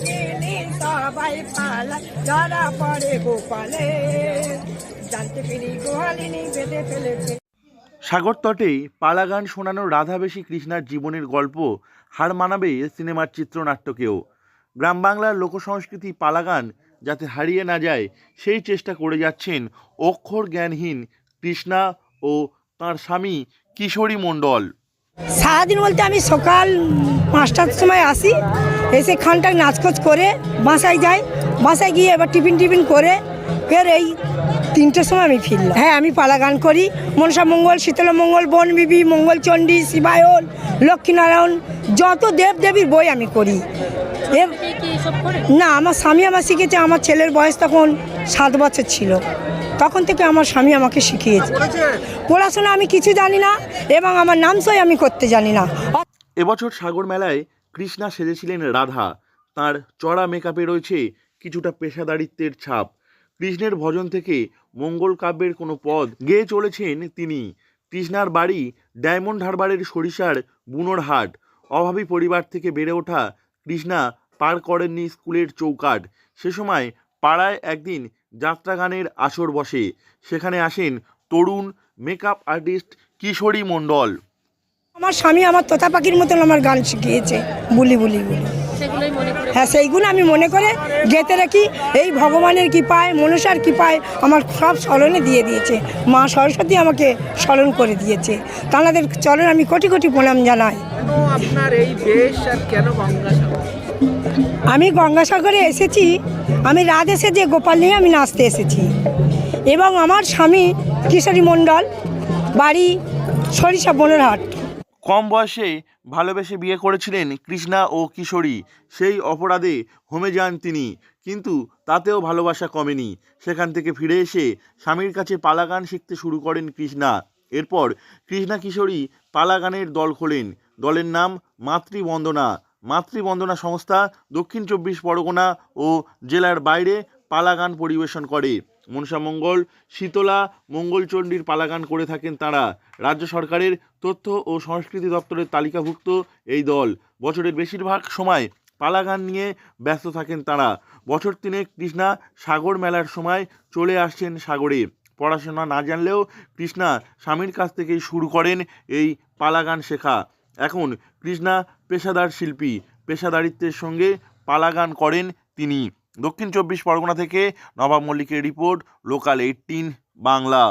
গেলে সবাই পালায় ধরা পড়ে গোপালে জানতে পেরে গোহালিনী বেঁধে ফেলেছে। সাগর তটে পালা গান শোনানো রাধাবেশী কৃষ্ণার জীবনের গল্প হার মানাবে সিনেমার চিত্রনাট্যকেও। গ্রাম বাংলার লোকসংস্কৃতি পালা গান যাতে হারিয়ে না যায় সেই চেষ্টা করে যাচ্ছেন অক্ষর জ্ঞানহীন কৃষ্ণা ও তাঁর স্বামী কিশোরী মণ্ডল। সারাদিন বলতে আমি সকাল 5টার সময় আসি, এসে খানটাক নাচখোঁজ করে বাসায় যাই, বাসায় গিয়ে এবার টিফিন করে ফের এই 3টের সময় আমি ফিরলাম। হ্যাঁ, আমি পালা গান করি, মনসা মঙ্গল, শীতলা মঙ্গল, বনবিবি, মঙ্গলচণ্ডী, শিবায়ন, লক্ষ্মীনারায়ণ, যত দেবদেবীর বই আমি করি। না, আমার স্বামী আমার শিখেছে। আমার ছেলের বয়স তখন 7 বছর ছিল, তখন থেকে আমার স্বামী আমাকে শিখিয়েছে। পড়াশোনা আমি কিছু জানি না এবং আমার নাম সই আমি করতে জানি না। এবছর সাগর মেলায় কৃষ্ণা সেজেছিলেন রাধা। তার চড়া মেকআপে রয়েছে কিছুটা পেশাদারিত্বের ছাপ। কৃষ্ণের ভজন থেকে মঙ্গল কাব্যের কোনো পদ গেয়ে চলেছেন তিনি। কৃষ্ণার বাড়ি ডায়মন্ড হারবারের সরিষার বুনোর হাট। অভাবী পরিবার থেকে বেড়ে ওঠা কৃষ্ণা পার করেননি স্কুলের চৌকাঠ। সে সময় পাড়ায় একদিন যাত্রা গানের আসর বসে। সেখানে আসেন তরুণ মেকআপ আর্টিস্ট কিশোরী মণ্ডল। আমার স্বামী আমার তোতা পাখির মতন আমার গান শিখিয়েছে, বুলি বুলি বুলি। হ্যাঁ, সেইগুলো আমি মনে করে গেঁথে রাখি। এই ভগবানের কৃপায়, মনসার কৃপায় আমার সব স্মরণে দিয়ে দিয়েছে। মা সরস্বতী আমাকে স্মরণ করে দিয়েছে। তাঁদের চরণ আমি কোটি কোটি প্রণাম জানাই। আপনার এই বেশ আর কেন গঙ্গাসাগর? আমি গঙ্গাসাগরে এসেছি, আমি রাত এসে যে গোপাল নিয়ে আমি নাচতে এসেছি। এবং আমার স্বামী কিশোরী মণ্ডল, বাড়ি সরিষা বনের হাট। কম বয়সে ভালোবেসে বিয়ে করেছিলেন কৃষ্ণা ও কিশোরী। সেই অপরাধে হোমে যান তিনি, কিন্তু তাতেও ভালোবাসা কমেনি। সেখান থেকে ফিরে এসে স্বামীর কাছে পালা গান শিখতে শুরু করেন কৃষ্ণা। এরপর কৃষ্ণা কিশোরী পালা গানের দল খোলেন। দলের নাম মাতৃবন্দনা। মাতৃবন্দনা সংস্থা দক্ষিণ 24 পরগনা ও জেলার বাইরে পালা গান পরিবেশন করে। মনসামঙ্গল, শীতলা, মঙ্গলচণ্ডীর পালা গান করে থাকেন তাঁরা। রাজ্য সরকারের তথ্য ও সংস্কৃতি দপ্তরের তালিকাভুক্ত এই দল। বছরের বেশিরভাগ সময় পালা গান নিয়ে ব্যস্ত থাকেন তাঁরা। বছর 3 কৃষ্ণা সাগর মেলার সময় চলে আসছেন সাগরে। পড়াশোনা না জানলেও কৃষ্ণা স্বামীর কাছ থেকেই শুরু করেন এই পালা গান শেখা। এখন কৃষ্ণা পেশাদার শিল্পী। পেশাদারিত্বের সঙ্গে পালা গান করেন তিনি। দক্ষিণ 24 পরগনা থেকে নবাব মল্লিকের রিপোর্ট, লোকাল 18 বাংলা।